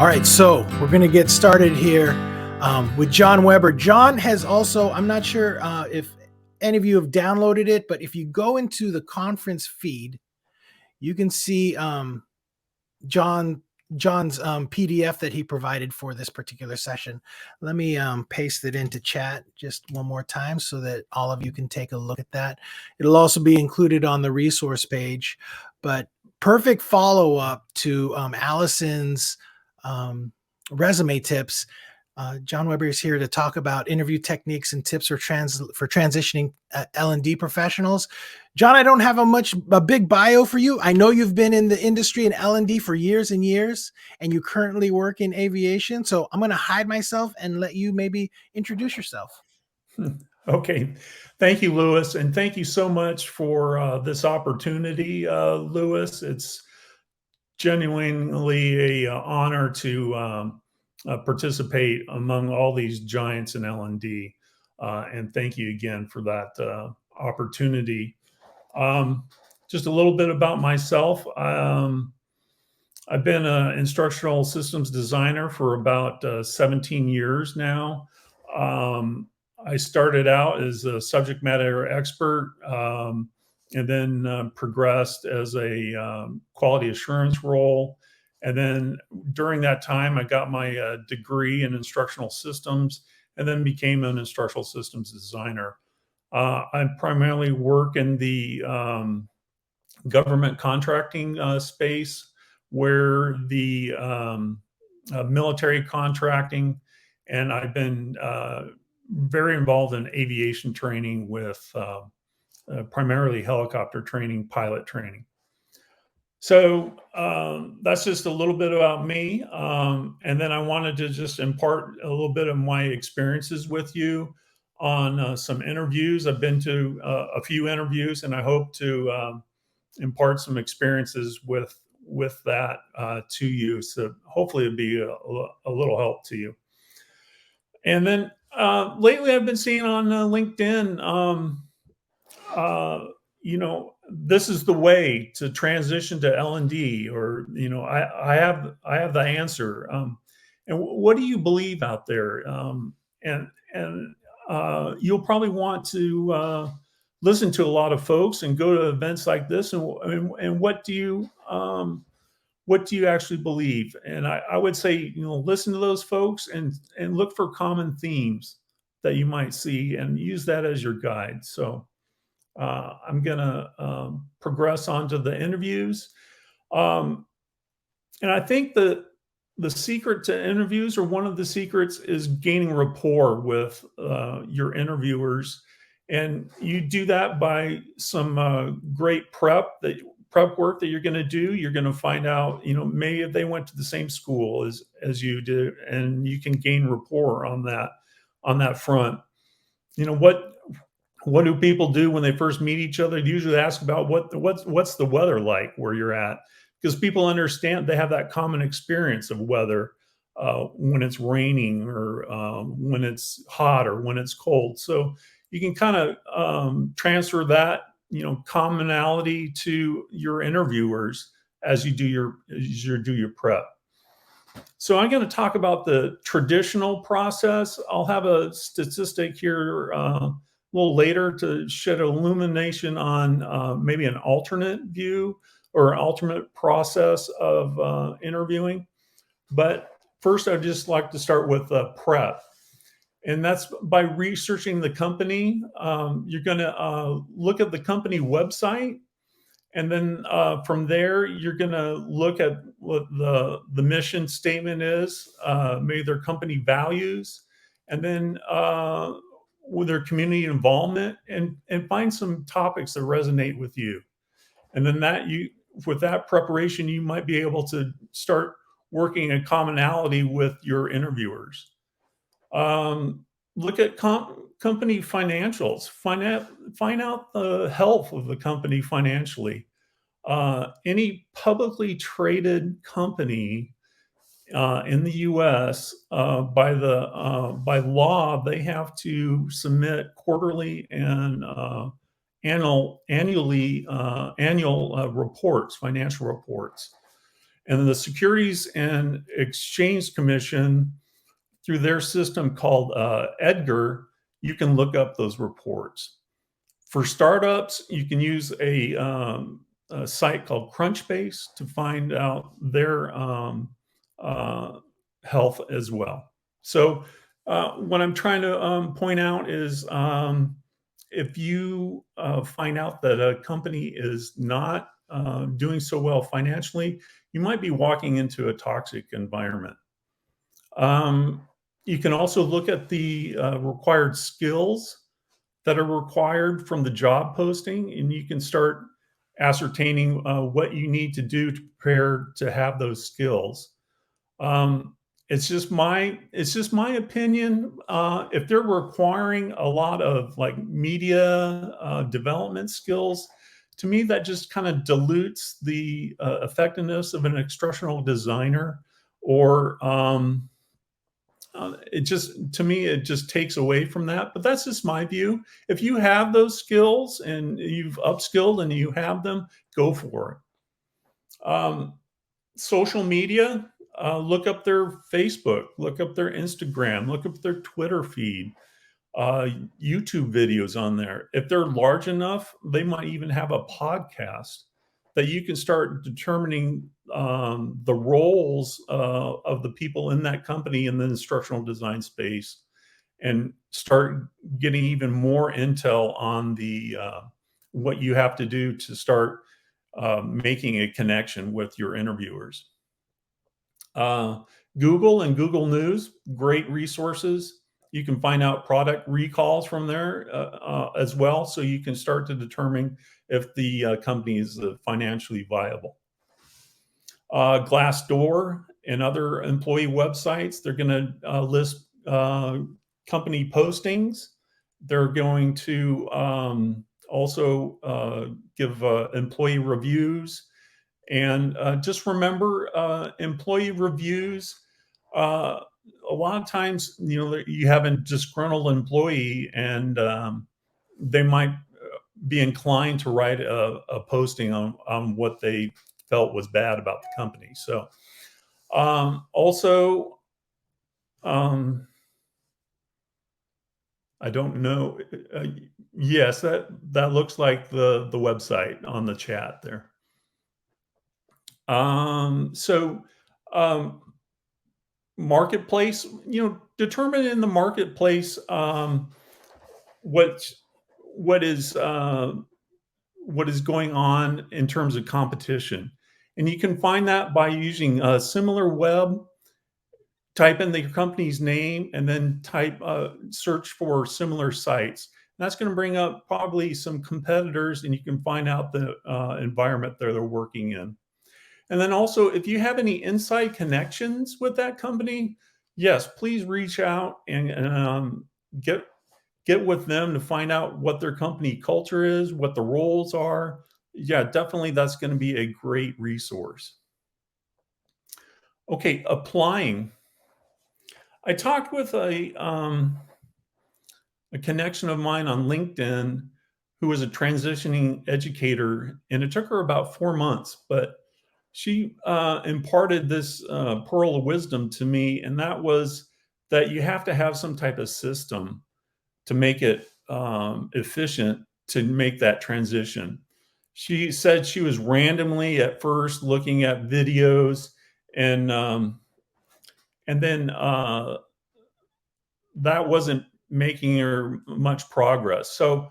All right, so we're going to get started here with John Webare. John has also, I'm not sure if any of you have downloaded it, but if you go into the conference feed, you can see John's PDF that he provided for this particular session. Let me paste it into chat just one more time so that all of you can take a look at that. It'll also be included on the resource page, but perfect follow-up to Allison's resume tips. John Webare is here to talk about interview techniques and tips for transitioning L&D professionals. John, I don't have a big bio for you. I know you've been in the industry in L&D for years and years, and you currently work in aviation. So I'm going to hide myself and let you maybe introduce yourself. Okay. Thank you, Louis. And thank you so much for this opportunity, Louis. It's genuinely an honor to participate among all these giants in L&D. And thank you again for that opportunity. Just a little bit about myself. I've been an instructional systems designer for about 17 years now. I started out as a subject matter expert and then progressed as a quality assurance role. And then during that time, I got my degree in instructional systems and then became an instructional systems designer. I primarily work in the government contracting space, where the military contracting, and I've been very involved in aviation training with primarily helicopter training, pilot training. So that's just a little bit about me. And then I wanted to just impart a little bit of my experiences with you on some interviews. I've been to a few interviews, and I hope to impart some experiences with that to you. So hopefully it'll be a little help to you. And then lately I've been seeing on LinkedIn, this is the way to transition to L&D, or, I have the answer. And what do you believe out there? And you'll probably want to listen to a lot of folks and go to events like this. And what do you actually believe? And I would say, listen to those folks and look for common themes that you might see and use that as your guide. So I'm going to progress on to the interviews. And I think the secret to interviews, or one of the secrets, is gaining rapport with your interviewers. And you do that by some great prep work that you're going to do. You're going to find out, maybe if they went to the same school as you do, and you can gain rapport on that front. What do people do when they first meet each other? They usually ask about what's the weather like where you're at, because people understand, they have that common experience of weather when it's raining, or when it's hot, or when it's cold. So you can kind of transfer that commonality to your interviewers as you do your prep. So I'm going to talk about the traditional process. I'll have a statistic here a little later to shed illumination on maybe an alternate view or an alternate process of interviewing. But first, I'd just like to start with prep. And that's by researching the company. You're going to look at the company website. And then from there, you're going to look at what the mission statement is, maybe their company values, and then with their community involvement, and find some topics that resonate with you. And then with that preparation, you might be able to start working a commonality with your interviewers. Look at company financials. Find out the health of the company financially. Any publicly traded company in the U.S., by law, they have to submit quarterly and annual reports, financial reports. And the Securities and Exchange Commission, through their system called EDGAR, you can look up those reports. For startups, you can use a site called Crunchbase to find out their health as well. So what I'm trying to point out is if you find out that a company is not doing so well financially, you might be walking into a toxic environment. You can also look at the required skills that are required from the job posting, and you can start ascertaining what you need to do to prepare to have those skills. It's just my opinion. If they're requiring a lot of like media development skills, to me that just kind of dilutes the effectiveness of an instructional designer, or it just, to me, it just takes away from that. But that's just my view. If you have those skills and you've upskilled and you have them, go for it. Social media, look up their Facebook, look up their Instagram, look up their Twitter feed, YouTube videos on there. If they're large enough, they might even have a podcast that you can start determining the roles of the people in that company in the instructional design space, and start getting even more intel on the what you have to do to start making a connection with your interviewers. Google and Google News, great resources. You can find out product recalls from there as well, so you can start to determine if the company is financially viable. Glassdoor and other employee websites, they're going to list company postings. They're going to also give employee reviews. And just remember, employee reviews, a lot of times, you have a disgruntled employee, and they might be inclined to write a posting on what they felt was bad about the company. So also, I don't know. Yes, that looks like the website on the chat there. So marketplace, determine in the marketplace what is going on in terms of competition, and you can find that by using a similar web. Type in the company's name and then search for similar sites. And that's going to bring up probably some competitors, and you can find out the environment they're working in. And then also, if you have any inside connections with that company, yes, please reach out and get with them to find out what their company culture is, what the roles are. Yeah, definitely that's going to be a great resource. Okay, applying. I talked with a connection of mine on LinkedIn who was a transitioning educator, and it took her about 4 months, but she imparted this pearl of wisdom to me, and that was that you have to have some type of system to make it efficient to make that transition. She said she was randomly at first looking at videos, and then that wasn't making her much progress. So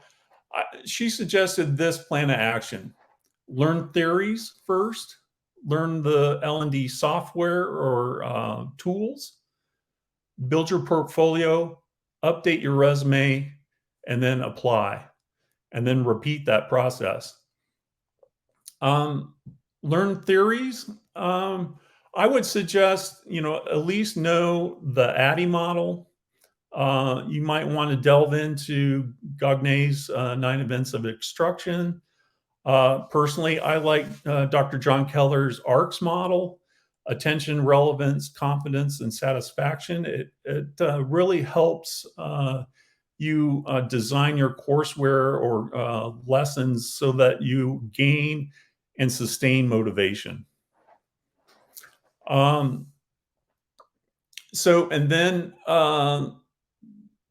she suggested this plan of action: learn theories first, learn the L&D software or tools, build your portfolio, update your resume, and then apply, and then repeat that process. Learn theories. I would suggest, at least know the ADDIE model. You might want to delve into Gagnet's 9 events of instruction. Personally, I like Dr. John Keller's ARCS model: attention, relevance, confidence, and satisfaction. It really helps you design your courseware or lessons so that you gain and sustain motivation. So, and then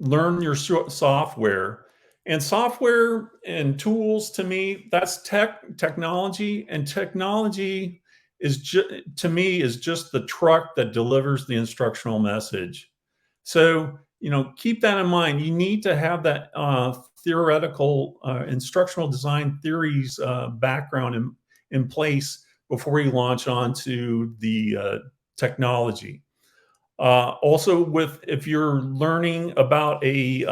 learn your software. And software and tools, to me, that's technology. And technology is to me is just the truck that delivers the instructional message. So, keep that in mind. You need to have that theoretical instructional design theories background in place before you launch onto the technology. Also, if you're learning about a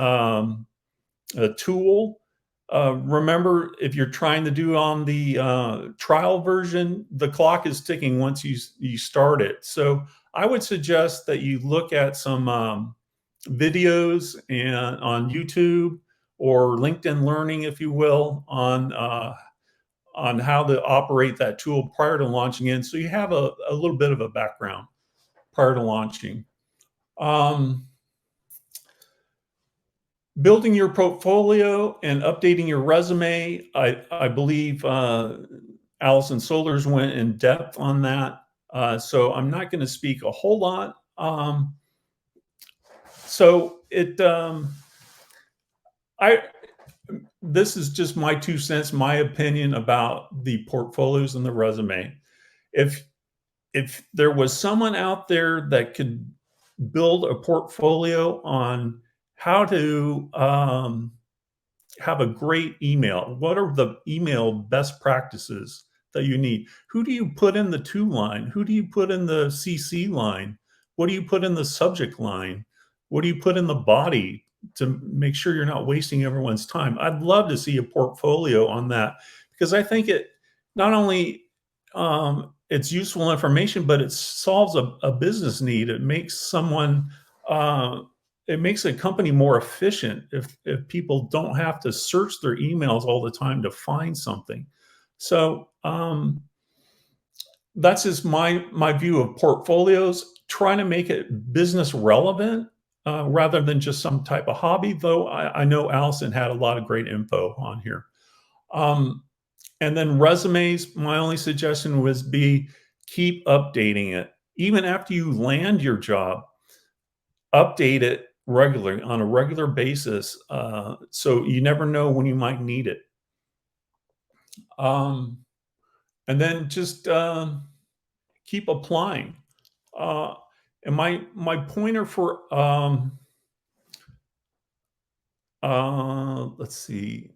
tool, remember, if you're trying to do on the trial version, the clock is ticking once you start it. So I would suggest that you look at some videos on YouTube or LinkedIn Learning, if you will, on how to operate that tool prior to launching in, so you have a little bit of a background prior to launching. Building your portfolio and updating your resume. I believe Allison Solers went in depth on that. So I'm not going to speak a whole lot. This is just my 2 cents, my opinion about the portfolios and the resume. If there was someone out there that could build a portfolio on how to have a great email, what are the email best practices that you need? Who do you put in the to line? Who do you put in the CC line? What do you put in the subject line? What do you put in the body to make sure you're not wasting everyone's time? I'd love to see a portfolio on that, because I think it not only it's useful information, but it solves a business need. It makes it makes a company more efficient if people don't have to search their emails all the time to find something. So that's just my view of portfolios. Trying to make it business relevant rather than just some type of hobby. Though I know Allison had a lot of great info on here. And then resumes, my only suggestion would be keep updating it. Even after you land your job, update it regularly, on a regular basis, so you never know when you might need it. And then just keep applying. And my pointer for let's see.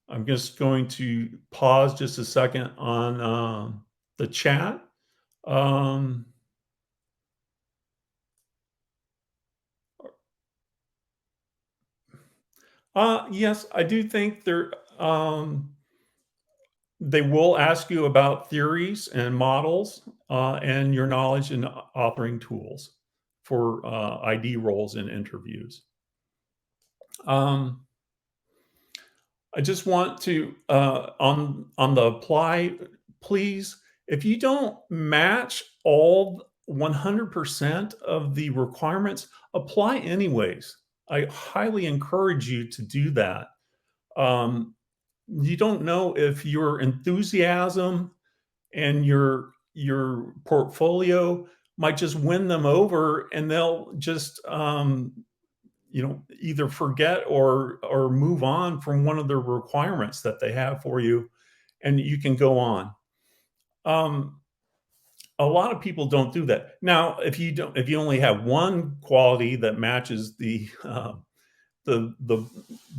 I'm just going to pause just a second on the chat. Yes, I do think they will ask you about theories and models and your knowledge in authoring tools for ID roles in interviews. I just want to on the apply, please, if you don't match all 100% of the requirements, apply anyways. I highly encourage you to do that. You don't know if your enthusiasm and your portfolio might just win them over, and they'll just either forget or move on from one of the requirements that they have for you, and you can go on. A lot of people don't do that. Now, if you only have one quality that matches the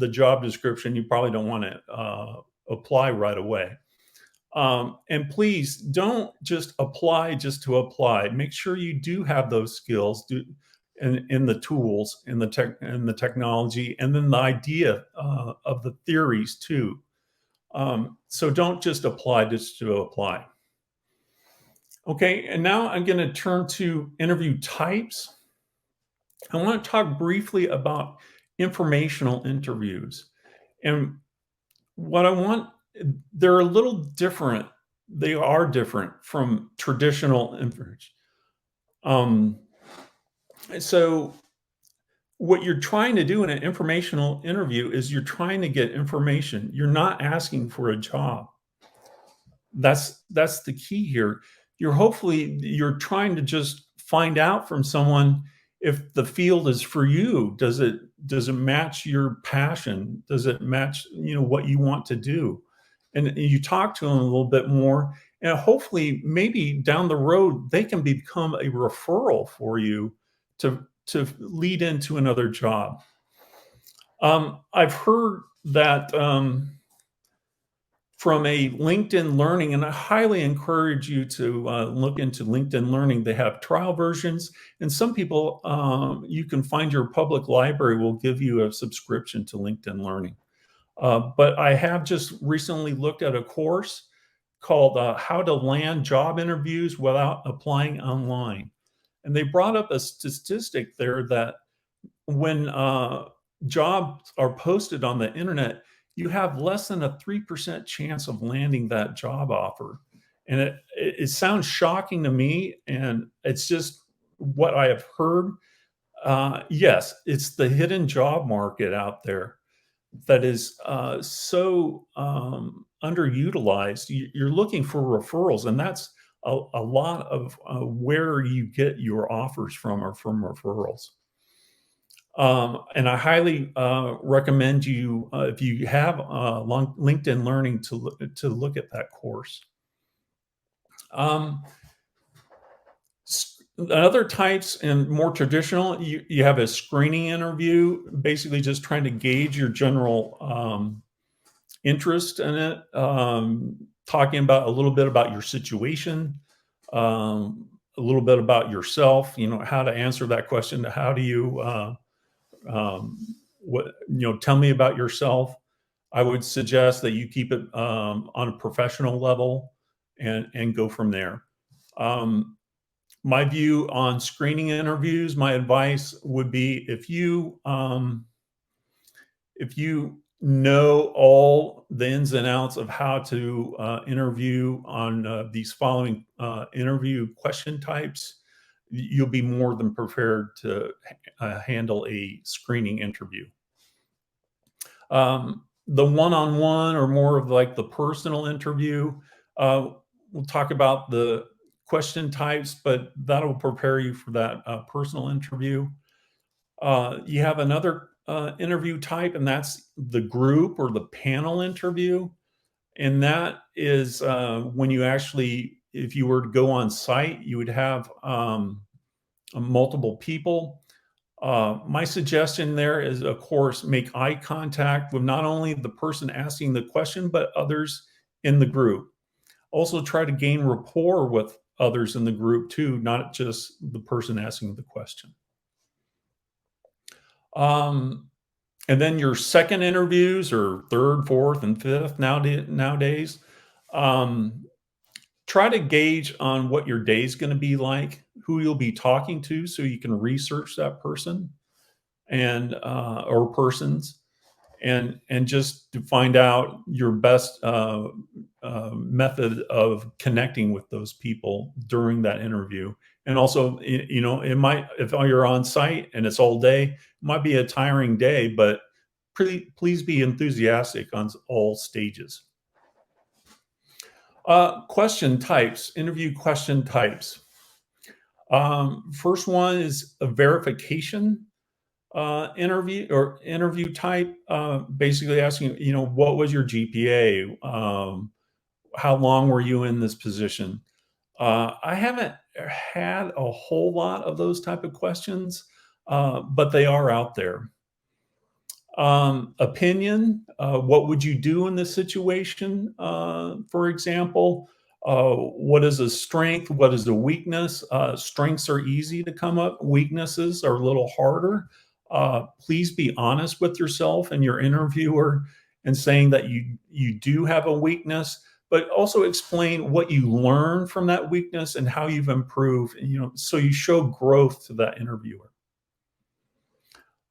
job description, you probably don't want to apply right away. And please don't just apply just to apply. Make sure you do have those skills in the tools, in the technology, and then the idea of the theories too. So don't just apply just to apply. Okay, and now I'm going to turn to interview types. I want to talk briefly about informational interviews. And they're a little different. They are different from traditional interviews. So what you're trying to do in an informational interview is you're trying to get information. You're not asking for a job. That's the key here. you're trying to just find out from someone if the field is for you. Does it match your passion? Does it match, what you want to do? And you talk to them a little bit more, and hopefully maybe down the road they can become a referral for you to lead into another job. I've heard that from a LinkedIn Learning, and I highly encourage you to look into LinkedIn Learning. They have trial versions, and some people, you can find your public library will give you a subscription to LinkedIn Learning. But I have just recently looked at a course called How to Land Job Interviews Without Applying Online. And they brought up a statistic there that when jobs are posted on the internet, you have less than a 3% chance of landing that job offer. And it sounds shocking to me, and it's just what I have heard. Yes, it's the hidden job market out there that is so underutilized. You're looking for referrals, and that's a lot of where you get your offers from are from referrals. And I highly recommend you, if you have LinkedIn Learning, to look at that course. Other types and more traditional, you have a screening interview, basically just trying to gauge your general interest in it, talking about a little bit about your situation, a little bit about yourself, how to answer that question. How do you tell me about yourself. I would suggest that you keep it on a professional level and go from there. My view on screening interviews, my advice would be if you know all the ins and outs of how to interview on these following interview question types, you'll be more than prepared to handle a screening interview. The one-on-one, or more of like the personal interview, we'll talk about the question types, but that'll prepare you for that personal interview. You have another interview type, and that's the group or the panel interview. And that is when you actually, if you were to go on site, you would have multiple people. My suggestion there is, of course, make eye contact with not only the person asking the question, but others in the group. Also try to gain rapport with others in the group too, not just the person asking the question. And then your second interviews, or third, fourth, and fifth nowadays, try to gauge on what your day is going to be like, who you'll be talking to, so you can research that person and or persons, and just to find out your best method of connecting with those people during that interview. And also, it might, if you're on site and it's all day, it might be a tiring day, but please be enthusiastic on all stages. Question types, interview question types. First one is a verification interview type, basically asking, what was your GPA? How long were you in this position? I haven't had a whole lot of those type of questions, but they are out there. Opinion, what would you do in this situation? For example, what is a strength? What is a weakness? Strengths are easy to come up. Weaknesses are a little harder. Please be honest with yourself and your interviewer, and saying that you do have a weakness, but also explain what you learned from that weakness and how you've improved, so you show growth to that interviewer.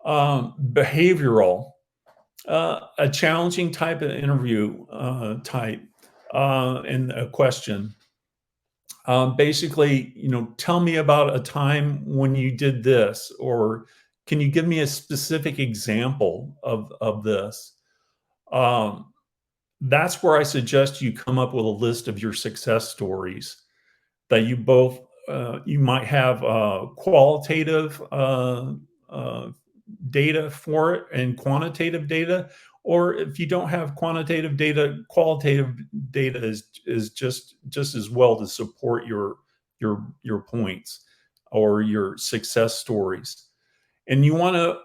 Behavioral, a challenging type of interview type, and a question. Basically, tell me about a time when you did this, or can you give me a specific example of this? That's where I suggest you come up with a list of your success stories. that you both you might have qualitative data for it and quantitative data, or if you don't have quantitative data, qualitative data is just as well to support your points or your success stories. And you want to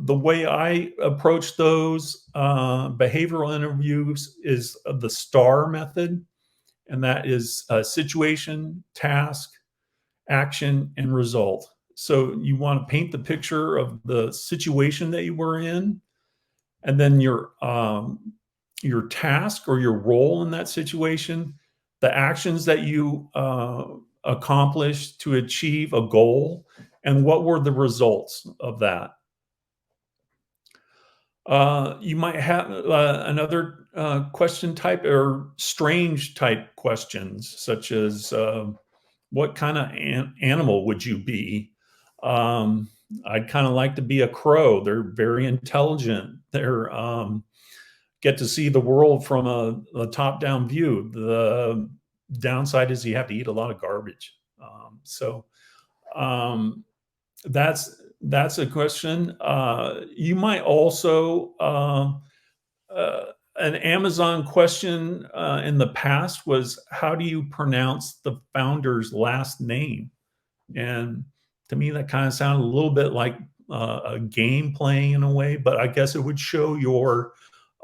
the way I approach those behavioral interviews is the STAR method, and that is situation, task, action, and result. So you want to paint the picture of the situation that you were in, and then your task or your role in that situation, the actions that you accomplished to achieve a goal, and what were the results of that. You might have another question type or strange type questions, such as what kind of animal would you be? I'd kind of like to be a crow. They're very intelligent. They're get to see the world from a top-down view. The downside is you have to eat a lot of garbage. So that's a question. You might also an Amazon question in the past was, how do you pronounce the founder's last name? And to me, that kind of sounded a little bit like a game playing in a way, but I guess it would show your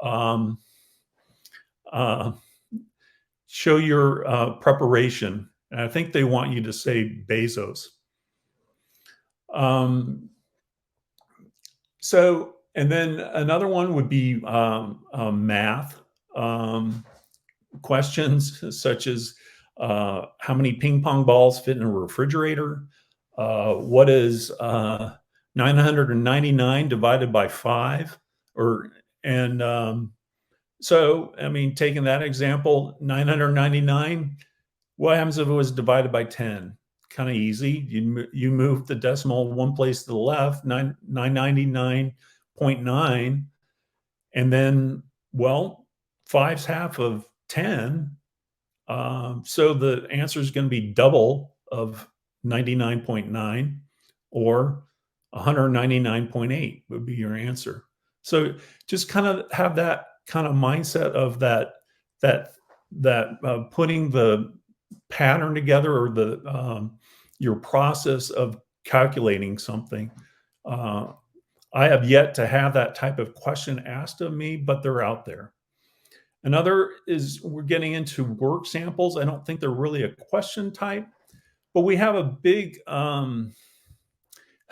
um, uh, preparation. And I think they want you to say Bezos. So, and then another one would be math questions, such as how many ping pong balls fit in a refrigerator? What is 999 divided by 5? Or and so, I mean, taking that example, 999. What happens if it was divided by 10? Kind of easy. You move the decimal one place to the left, 999.9, and then, well, 5's half of 10. So the answer is going to be double of 99.9, or 199.8 would be your answer. So just kind of have that kind of mindset of that putting the pattern together, or the your process of calculating something. I have yet to have that type of question asked of me, but they're out there. Another is, we're getting into work samples. I don't think they're really a question type, but we have a big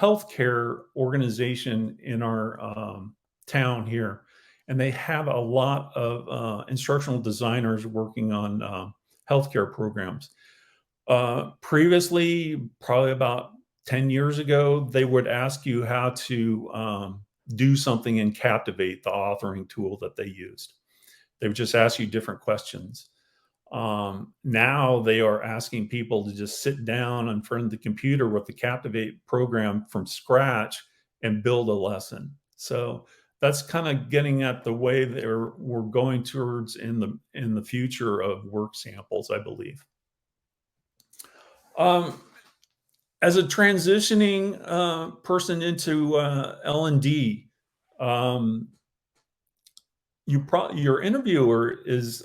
healthcare organization in our town here, and they have a lot of instructional designers working on healthcare programs. Previously, probably about 10 years ago, they would ask you how to do something in Captivate, the authoring tool that they used. They would just ask you different questions. Now they are asking people to just sit down in front of the computer with the Captivate program from scratch and build a lesson. So that's kind of getting at the way that we're going towards in the future of work samples, I believe. As a transitioning person into L&D, your interviewer is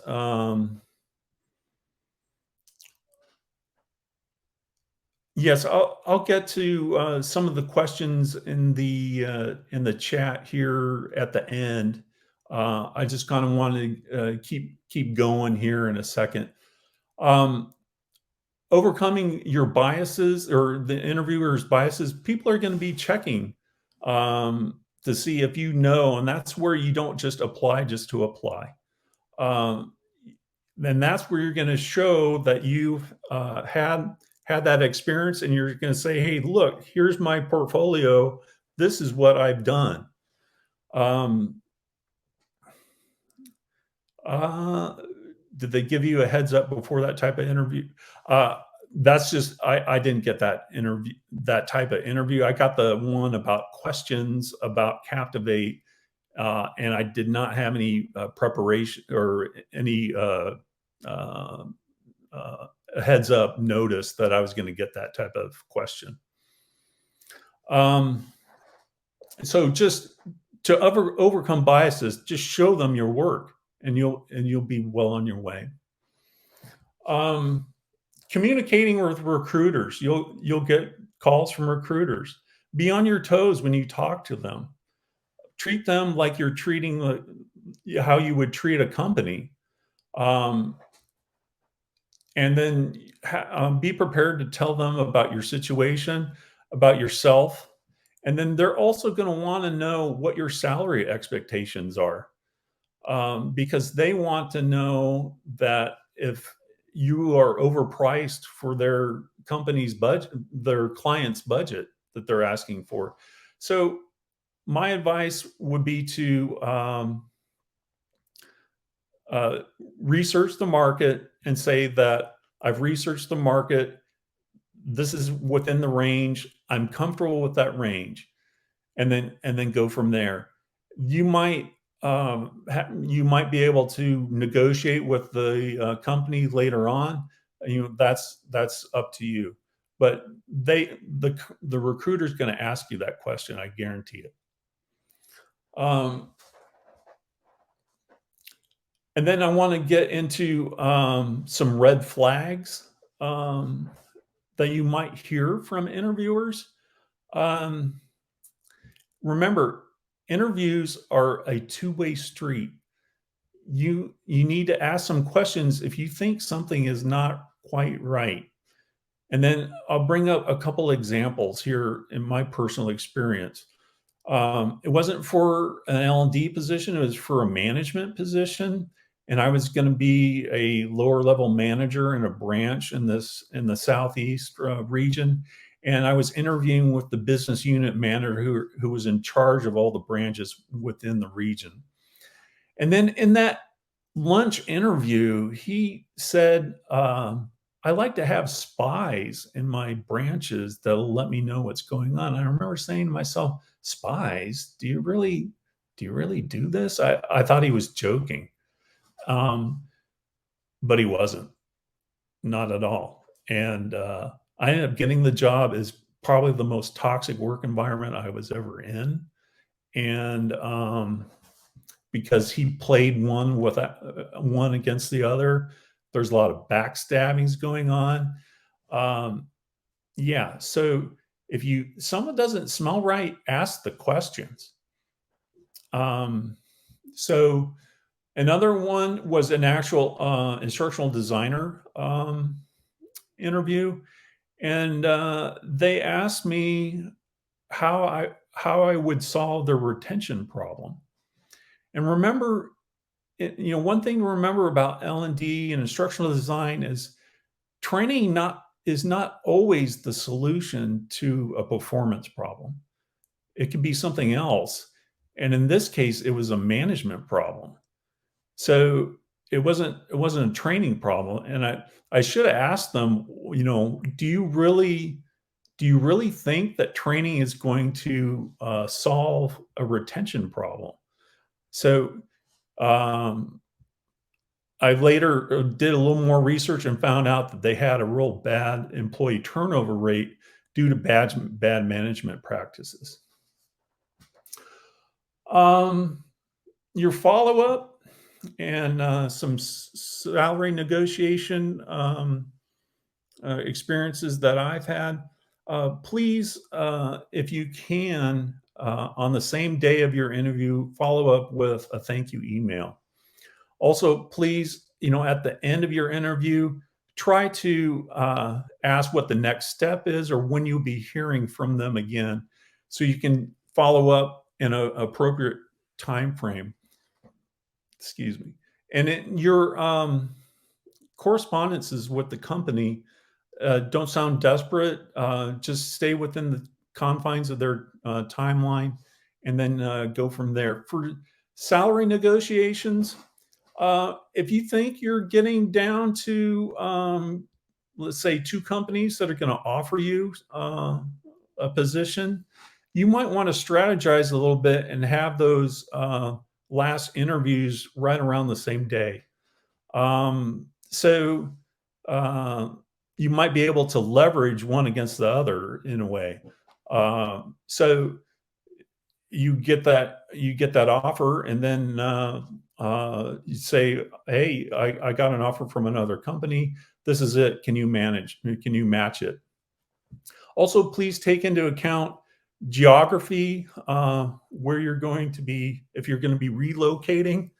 yes, I'll get to some of the questions in the chat here at the end. I just kind of want to keep going here in a second. Overcoming your biases, or the interviewer's biases, people are going to be checking to see if you know, and that's where you don't just apply just to apply. Then that's where you're going to show that you've had that experience, and you're going to say, hey, look, here's my portfolio. This is what I've done. Did they give you a heads up before that type of interview? That's just, I didn't get that type of interview. I got the one about questions about Captivate, and I did not have any preparation or any a heads up notice that I was going to get that type of question. So just to overcome biases, just show them your work, and you'll be well on your way. Communicating with recruiters, you'll get calls from recruiters. Be on your toes when you talk to them. Treat them like you're treating how you would treat a company. And then be prepared to tell them about your situation, about yourself. And then they're also going to want to know what your salary expectations are, because they want to know that if you are overpriced for their company's budget, their client's budget that they're asking for. So my advice would be to research the market and say that I've researched the market. This is within the range. I'm comfortable with that range, and then go from there. You might be able to negotiate with the company later on. That's up to you. But the recruiter's going to ask you that question. I guarantee it. And then I want to get into some red flags that you might hear from interviewers. Remember, interviews are a two-way street. You need to ask some questions if you think something is not quite right. And then I'll bring up a couple examples here in my personal experience. It wasn't for an L&D position, it was for a management position. And I was going to be a lower level manager in a branch in the Southeast region. And I was interviewing with the business unit manager who was in charge of all the branches within the region. And then in that lunch interview, he said, I like to have spies in my branches that'll let me know what's going on. I remember saying to myself, spies? Do you really do this? I thought he was joking. But he wasn't, not at all. And I ended up getting the job. Is probably the most toxic work environment I was ever in. And because he played one against the other, there's a lot of backstabbings going on. Yeah. So if someone doesn't smell right, ask the questions. So another one was an actual instructional designer interview, and they asked me how I would solve the retention problem. And remember, one thing to remember about L&D and instructional design is training is not always the solution to a performance problem. It could be something else. And in this case, it was a management problem. So it wasn't a training problem. And I should have asked them, do you really think that training is going to solve a retention problem? So I later did a little more research and found out that they had a real bad employee turnover rate due to bad management practices. Your follow-up and some salary negotiation experiences that I've had. Please, if you can, on the same day of your interview, follow up with a thank you email. Also, please, at the end of your interview, try to ask what the next step is or when you'll be hearing from them again, so you can follow up in an appropriate time frame. Excuse me. And your correspondences with the company, don't sound desperate. Just stay within the confines of their timeline, and then go from there. For salary negotiations, if you think you're getting down to, let's say, 2 companies that are going to offer you a position, you might want to strategize a little bit and have those last interviews right around the same day. So you might be able to leverage one against the other in a way. So you get that offer, and then you say, hey, I got an offer from another company. This is it. Can you match it? Also, please take into account geography, where you're going to be. If you're going to be relocating,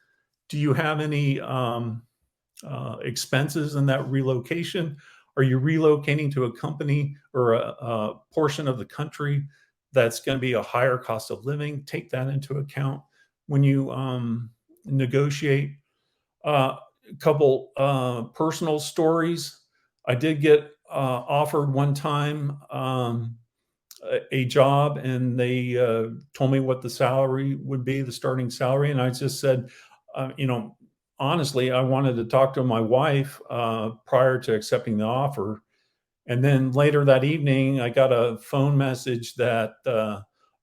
do you have any expenses in that relocation? Are you relocating to a company or a portion of the country that's going to be a higher cost of living? Take that into account when you negotiate. A couple personal stories. I did get offered one time a job, and they told me what the salary would be, the starting salary, and I just said, honestly, I wanted to talk to my wife prior to accepting the offer. And then later that evening, I got a phone message that,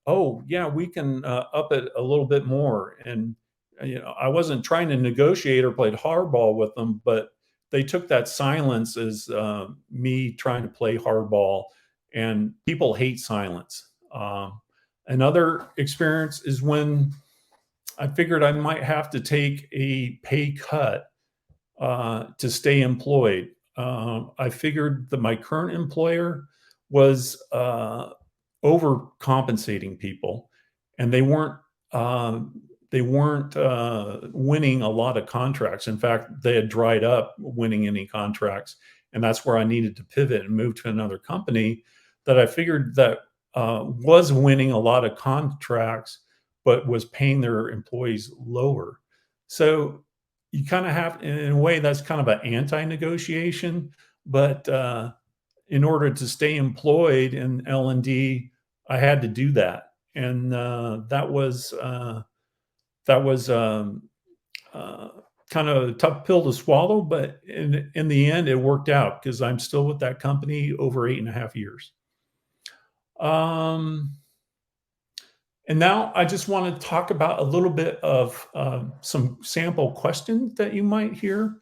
oh, yeah, we can up it a little bit more. And, I wasn't trying to negotiate or played hardball with them, but they took that silence as me trying to play hardball. And people hate silence. Another experience is when I figured I might have to take a pay cut to stay employed. I figured that my current employer was overcompensating people, and they weren't winning a lot of contracts. In fact, they had dried up winning any contracts, and that's where I needed to pivot and move to another company that I figured that was winning a lot of contracts, but was paying their employees lower. So you kind of have, in a way, that's kind of an anti-negotiation, but in order to stay employed in L&D, I had to do that. And that was kind of a tough pill to swallow, but in the end, it worked out because I'm still with that company over 8.5 years. And now I just want to talk about a little bit of some sample questions that you might hear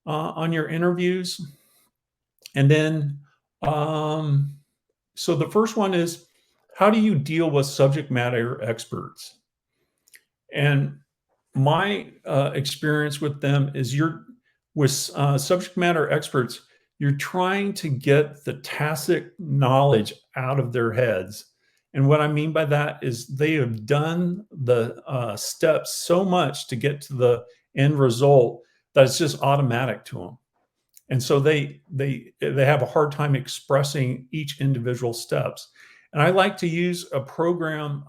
on your interviews. And then, so the first one is, how do you deal with subject matter experts? And my experience with them is with subject matter experts, you're trying to get the tacit knowledge out of their heads. And what I mean by that is they have done the steps so much to get to the end result that it's just automatic to them. And so they have a hard time expressing each individual steps. And I like to use a program.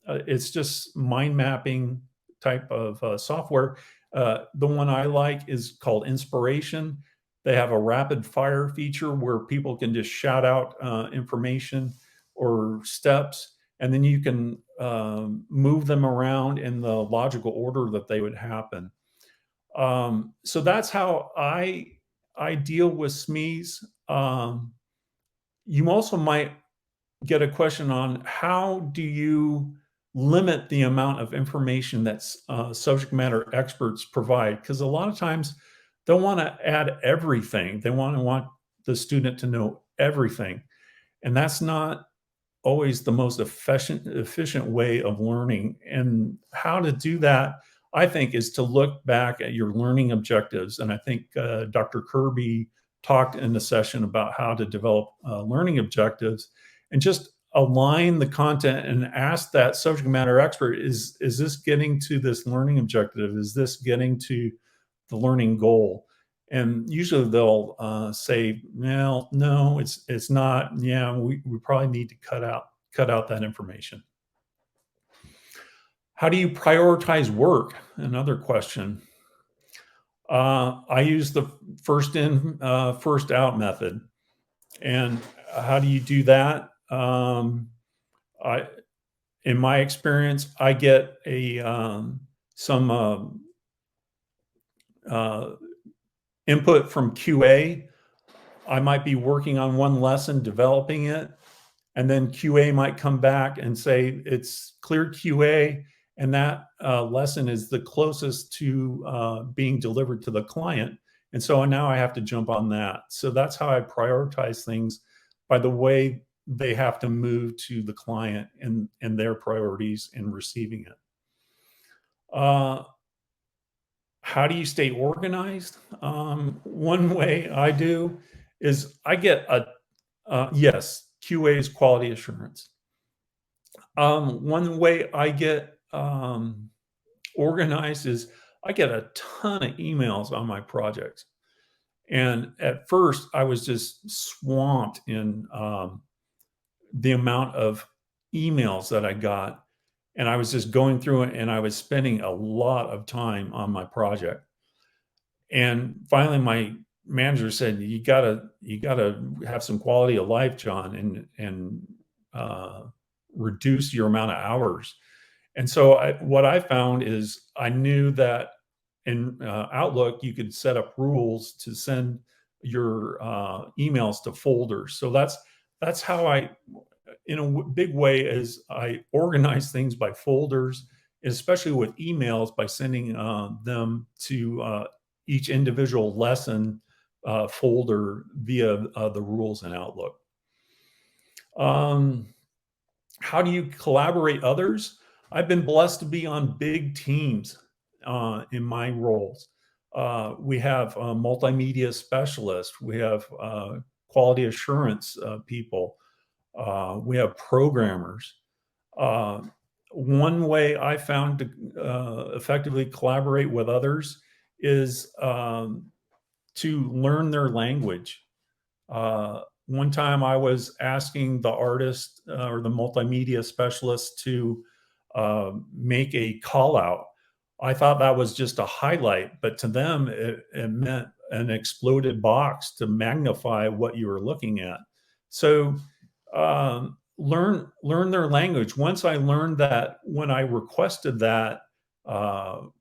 It's just mind mapping type of software. The one I like is called Inspiration. They have a rapid fire feature where people can just shout out information or steps, and then you can move them around in the logical order that they would happen. So that's how I deal with SMEs. You also might get a question on how do you limit the amount of information that subject matter experts provide, because a lot of times they'll want to add everything. They want the student to know everything, and that's not always the most efficient way of learning. And how to do that, I think, is to look back at your learning objectives. And I think Dr. Kirby talked in the session about how to develop learning objectives, and just align the content and ask that subject matter expert, is this getting to this learning objective? Is this getting to the learning goal? And usually they'll say, well, no, it's not. Yeah, we probably need to cut out that information. How do you prioritize work? Another question. I use the first in, first out method. And how do you do that? In my experience, I get some input from QA. I might be working on one lesson, developing it, and then QA might come back and say it's cleared QA, and that lesson is the closest to being delivered to the client. And so now I have to jump on that. So that's how I prioritize things, by the way they have to move to the client and their priorities in receiving it. How do you stay organized? One way I do is I get yes, QA is quality assurance. One way I get organized is I get a ton of emails on my projects. And at first, I was just swamped in the amount of emails that I got. And I was just going through it, and I was spending a lot of time on my project. And finally, my manager said, "You gotta have some quality of life, John, and reduce your amount of hours." And so what I found is I knew that in Outlook, you could set up rules to send your emails to folders. So that's how I, in a big way, is I organize things by folders, especially with emails, by sending them to each individual lesson folder via the rules in Outlook. How do you collaborate others? I've been blessed to be on big teams in my roles. We have multimedia specialists. We have quality assurance people. We have programmers. One way I found to effectively collaborate with others is to learn their language. One time I was asking the artist or the multimedia specialist to make a call out. I thought that was just a highlight, but to them, it meant an exploded box to magnify what you were looking at. So learn their language. Once I learned that, when I requested that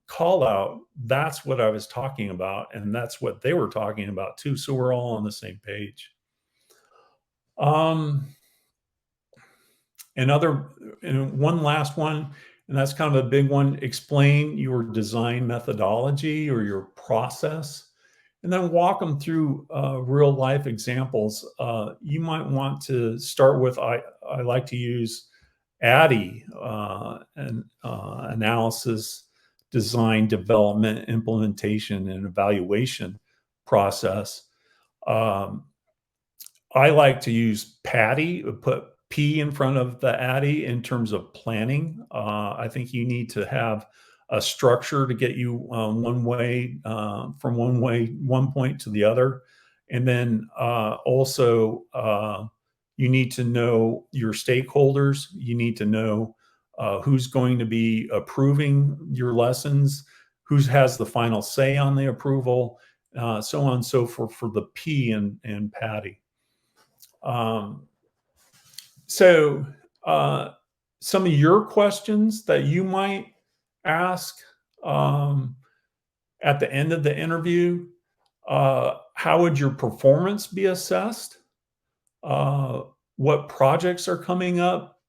call out, that's what I was talking about, and that's what they were talking about too. So we're all on the same page. Um, and one last one, and that's kind of a big one: explain your design methodology or your process, and then walk them through real life examples. You might want to start with, I like to use ADDIE, and analysis, design, development, implementation, and evaluation process. Um, I like to use PADDY, put P in front of the ADDIE in terms of planning. I think you need to have a structure to get you from one point to the other. And then also, you need to know your stakeholders. You need to know who's going to be approving your lessons, who has the final say on the approval, so on and so forth for the P and PADDY. So some of your questions that you might ask at the end of the interview: how would your performance be assessed? What projects are coming up?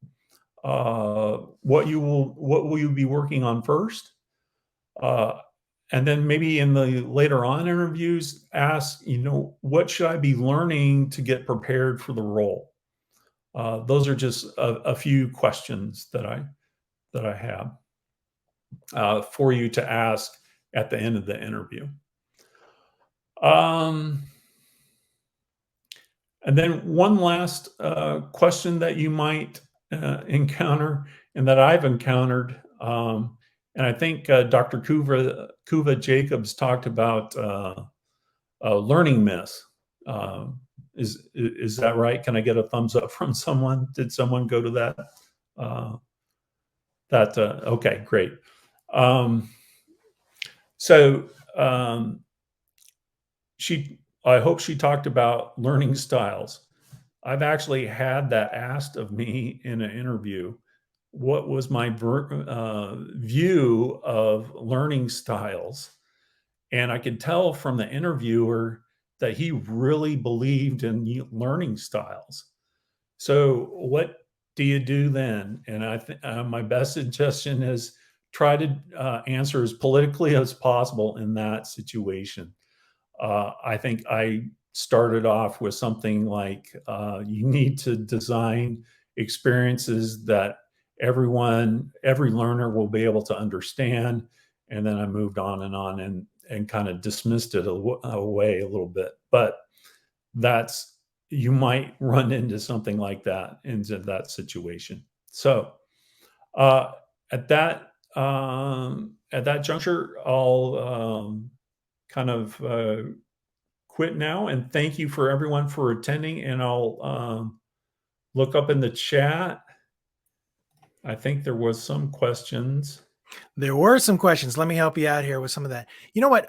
What will you be working on first? And then maybe in the later on interviews, ask, what should I be learning to get prepared for the role? Those are just a few questions that I have for you to ask at the end of the interview. And then one last question that you might encounter, and that I've encountered, and I think Dr. Kuva Jacobs talked about learning myths. Is that right? Can I get a thumbs up from someone? Did someone go to that? Okay, great. I hope she talked about learning styles. I've actually had that asked of me in an interview. What was my view of learning styles? And I could tell from the interviewer that he really believed in learning styles. So what do you do then? And I think my best suggestion is try to answer as politically as possible in that situation. I think I started off with something like you need to design experiences that every learner will be able to understand. And then I moved on and kind of dismissed it away a little bit. But that's, you might run into something like that, into that situation. So uh, at that juncture, I'll kind of quit now, and thank you for everyone for attending. And I'll look up in the chat. I think there was some questions. There were some questions. Let me help you out here with some of that. You know what,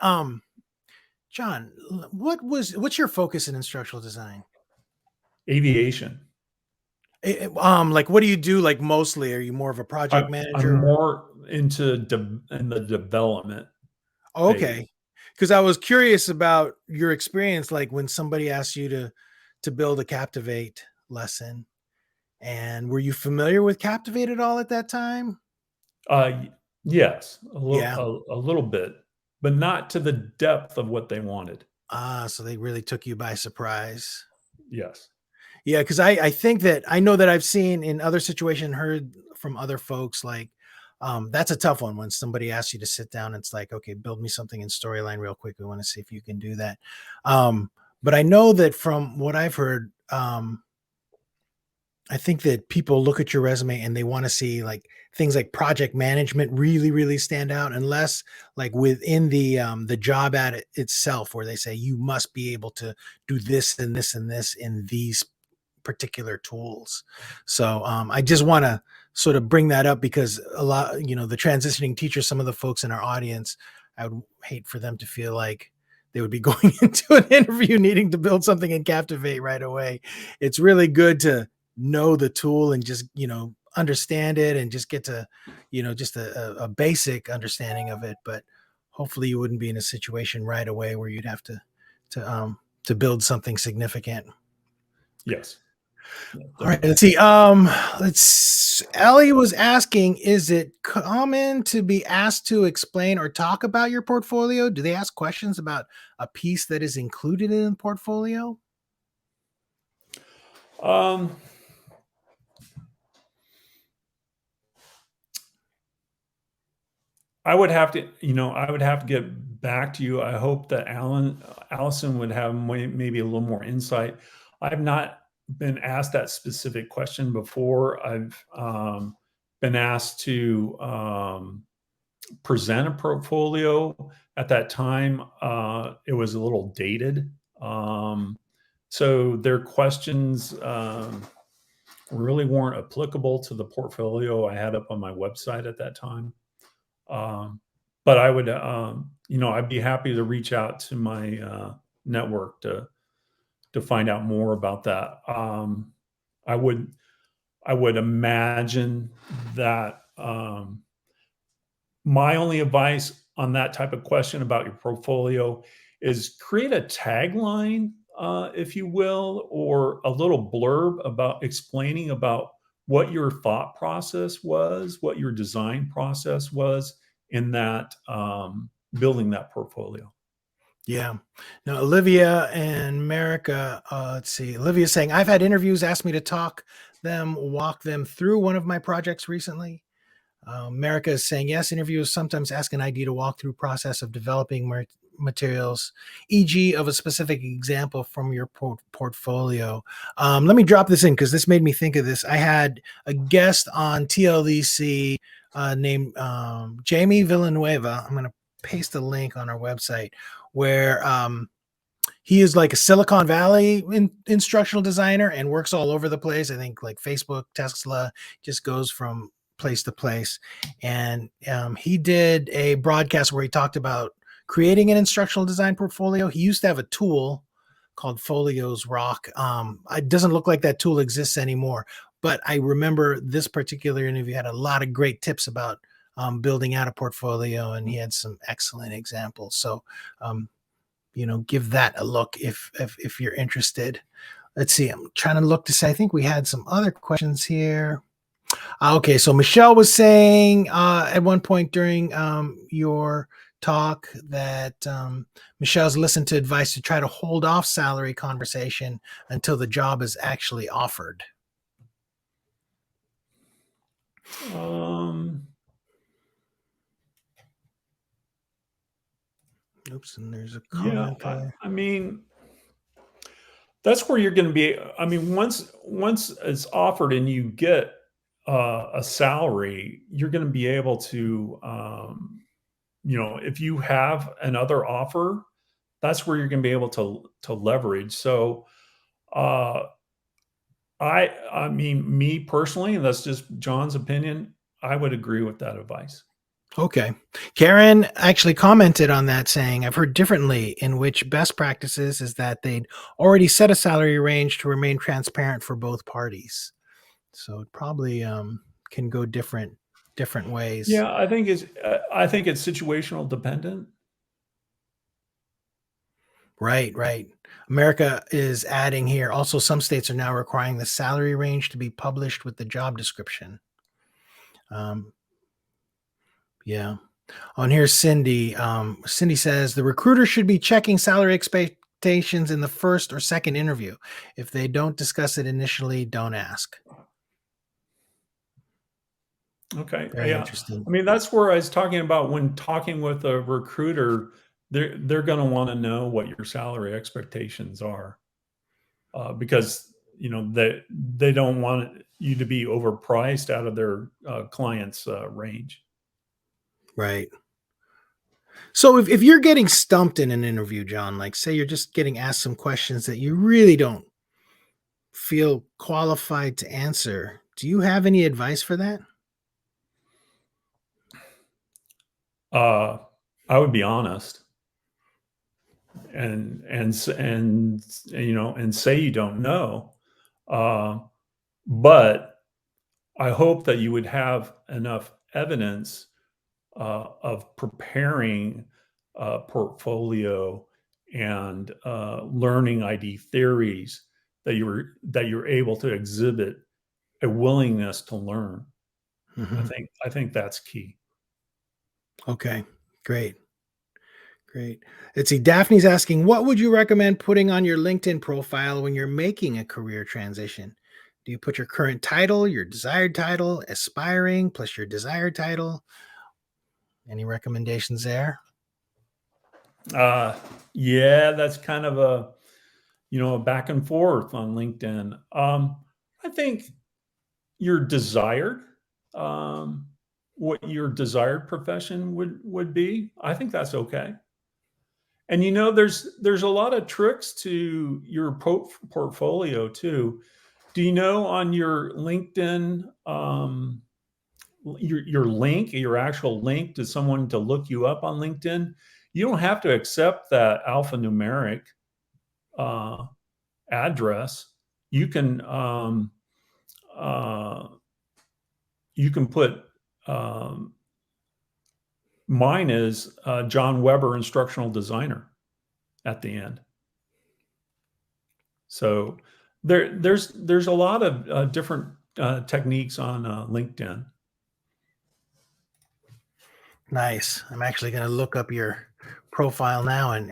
John, what's your focus in instructional design? Aviation. Like, what do you do? Like, mostly, are you more of a project manager? I'm more into in the development. Okay, because I was curious about your experience, like when somebody asked you to build a Captivate lesson, and were you familiar with Captivate at all at that time? Yes, Yeah. a little bit, but not to the depth of what they wanted. So they really took you by surprise. Yes. Yeah, because I think that I know that I've seen in other situations, heard from other folks, like that's a tough one when somebody asks you to sit down. It's like, okay, build me something in storyline real quick. We want to see if you can do that. But I know that from what I've heard, I think that people look at your resume and they want to see like things like project management really, really stand out, unless like within the job ad itself, where they say you must be able to do this and this and this in these particular tools. So I just want to sort of bring that up because a lot, the transitioning teachers, some of the folks in our audience, I would hate for them to feel like they would be going into an interview needing to build something in Captivate right away. It's really good to know the tool and just, understand it and just get to, just a basic understanding of it. But hopefully you wouldn't be in a situation right away where you'd have to build something significant. Yes. All right, let's see. Ellie was asking, is it common to be asked to explain or talk about your portfolio? Do they ask questions about a piece that is included in the portfolio? I would have to get back to you. I hope that Allison would have maybe a little more insight. I've not been asked that specific question before. I've been asked to present a portfolio. At that time, it was a little dated. So their questions really weren't applicable to the portfolio I had up on my website at that time. But I would, I'd be happy to reach out to my network to find out more about that. I would imagine that my only advice on that type of question about your portfolio is create a tagline, if you will, or a little blurb about explaining about what your thought process was, what your design process was in that building that portfolio. Yeah. Now, Olivia and America, let's see. Olivia's saying, I've had interviews ask me to walk them through one of my projects recently. America is saying, yes, interviewers sometimes ask an ID to walk through process of developing materials, e.g. of a specific example from your portfolio. Let me drop this in because this made me think of this. I had a guest on TLDC named Jamie Villanueva. I'm going to paste a link on our website where he is like a Silicon Valley instructional designer and works all over the place. I think like Facebook, Tesla, just goes from place to place. And he did a broadcast where he talked about creating an instructional design portfolio. He used to have a tool called Folios Rock. It doesn't look like that tool exists anymore, but I remember this particular interview had a lot of great tips about building out a portfolio, and he had some excellent examples. So, give that a look if you're interested. Let's see. I'm trying to look to say, I think we had some other questions here. Okay, so Michelle was saying at one point during your talk that Michelle's listened to advice to try to hold off salary conversation until the job is actually offered. Um, Oops, and there's a yeah, comment there. I mean, that's where you're going to be. I mean, once it's offered and you get a salary, you're going to be able to, if you have another offer, that's where you're going to be able to leverage. So, uh, I mean, me personally, and that's just John's opinion, I would agree with that advice. Okay. Karen actually commented on that saying, I've heard differently, in which best practices is that they'd already set a salary range to remain transparent for both parties. So it probably can go different ways. Yeah, I think it's situational dependent. Right, right. America is adding here. Also, some states are now requiring the salary range to be published with the job description. Um, yeah. On here, Cindy. Cindy says the recruiter should be checking salary expectations in the first or second interview. If they don't discuss it initially, don't ask. Okay. Very Yeah. interesting. I mean, that's where I was talking about when talking with a recruiter, they're going to want to know what your salary expectations are, because they don't want you to be overpriced out of their clients' range. Right. So if you're getting stumped in an interview, John, like say you're just getting asked some questions that you really don't feel qualified to answer, do you have any advice for that? Uh, I would be honest and say you don't know, uh, but I hope that you would have enough evidence of preparing a portfolio and learning ID theories that you're able to exhibit a willingness to learn. Hmm. I think that's key. Okay, great. Great. Let's see. Daphne's asking, what would you recommend putting on your LinkedIn profile when you're making a career transition? Do you put your current title, your desired title, aspiring, plus your desired title? Any recommendations there? Uh, yeah, that's kind of a back and forth on LinkedIn. I think your desired um, what your desired profession would be. I think that's okay. And there's a lot of tricks to your portfolio too. Do you know on your LinkedIn, your link, your actual link to someone to look you up on LinkedIn? You don't have to accept that alphanumeric uh, address. You can uh, you can put mine is John Webare, instructional designer, at the end. So there's a lot of different techniques on LinkedIn. Nice. I'm actually going to look up your profile now and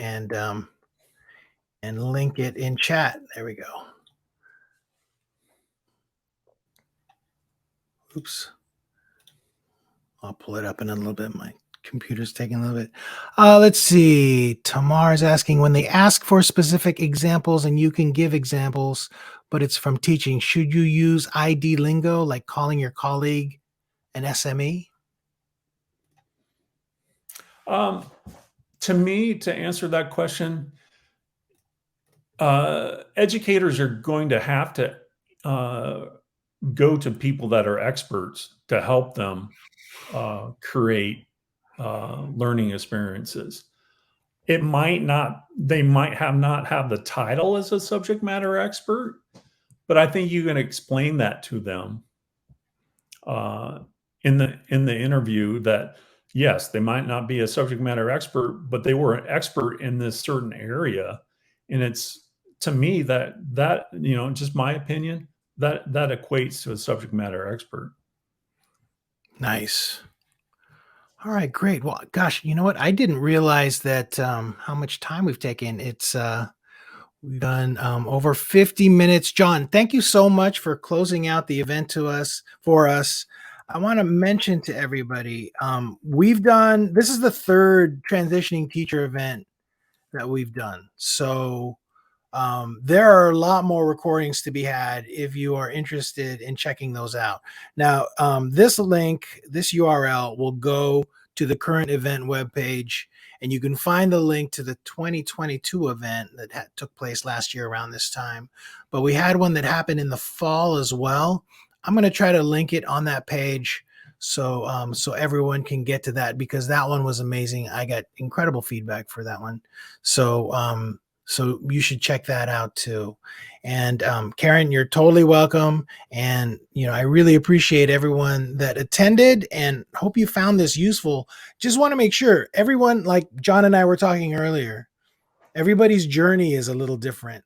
link it in chat. There we go. Oops. I'll pull it up in a little bit. My computer's taking a little bit. Let's see. Tamar's asking, when they ask for specific examples and you can give examples, but it's from teaching, should you use ID lingo like calling your colleague an SME? Um, to me, to answer that question, educators are going to have to uh, go to people that are experts to help them create learning experiences. It might not, they might have not have the title as a subject matter expert, but I think you can explain that to them uh, in the interview that yes, they might not be a subject matter expert, but they were an expert in this certain area, and it's to me that just my opinion that equates to a subject matter expert. Nice. All right, great. Well, gosh, you know what? I didn't realize that how much time we've taken. We've done over 50 minutes. John, thank you so much for closing out the event to us for us. I want to mention to everybody, we've done this is the third transitioning teacher event that we've done. So there are a lot more recordings to be had if you are interested in checking those out. Now, this link, this URL will go to the current event webpage, and you can find the link to the 2022 event that took place last year around this time. But we had one that happened in the fall as well. I'm going to try to link it on that page so everyone can get to that, because that one was amazing. I got incredible feedback for that one. So you should check that out too. And Karen, you're totally welcome. And I really appreciate everyone that attended, and hope you found this useful. Just want to make sure everyone, like John and I were talking earlier, everybody's journey is a little different,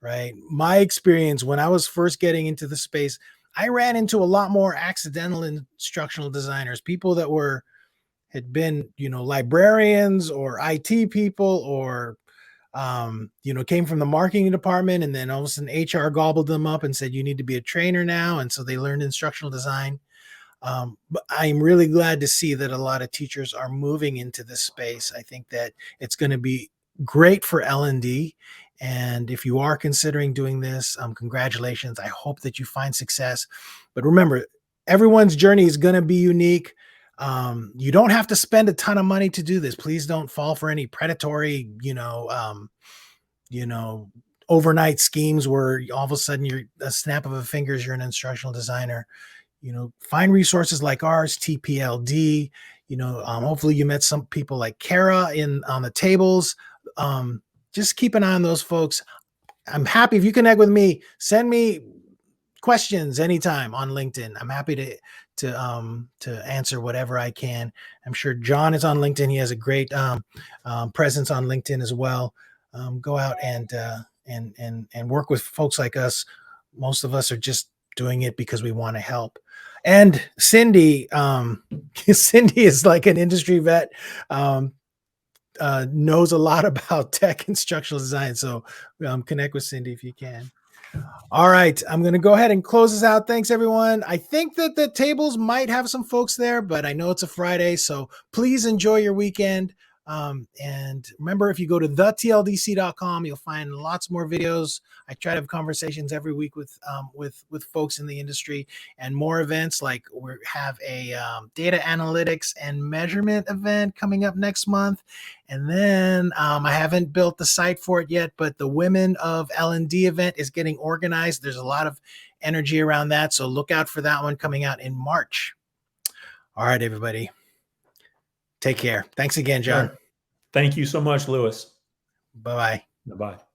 right? My experience when I was first getting into the space, I ran into a lot more accidental instructional designers, people that had been, librarians or IT people, or came from the marketing department, and then all of a sudden HR gobbled them up and said, you need to be a trainer now. And so they learned instructional design. But I'm really glad to see that a lot of teachers are moving into this space. I think that it's going to be great for L&D. And if you are considering doing this, congratulations. I hope that you find success. But remember, everyone's journey is going to be unique. You don't have to spend a ton of money to do this. Please don't fall for any predatory, overnight schemes where all of a sudden you're a snap of a fingers, you're an instructional designer. Find resources like ours, TPLD. Hopefully you met some people like Kara on the tables. Just keep an eye on those folks. I'm happy if you connect with me. Send me questions anytime on LinkedIn. I'm happy to answer whatever I can. I'm sure John is on LinkedIn. He has a great presence on LinkedIn as well. Go out and work with folks like us. Most of us are just doing it because we want to help. And Cindy, Cindy is like an industry vet, knows a lot about tech instructional design. So connect with Cindy if you can. All right, I'm going to go ahead and close this out. Thanks, everyone. I think that the tables might have some folks there, but I know it's a Friday, so please enjoy your weekend. And remember, if you go to thetldc.com, you'll find lots more videos. I try to have conversations every week with folks in the industry, and more events. Like we have a data analytics and measurement event coming up next month. And then I haven't built the site for it yet, but the Women of L&D event is getting organized. There's a lot of energy around that, so look out for that one coming out in March. All right, everybody. Take care. Thanks again, John. Thank you so much, Lewis. Bye-bye. Bye-bye.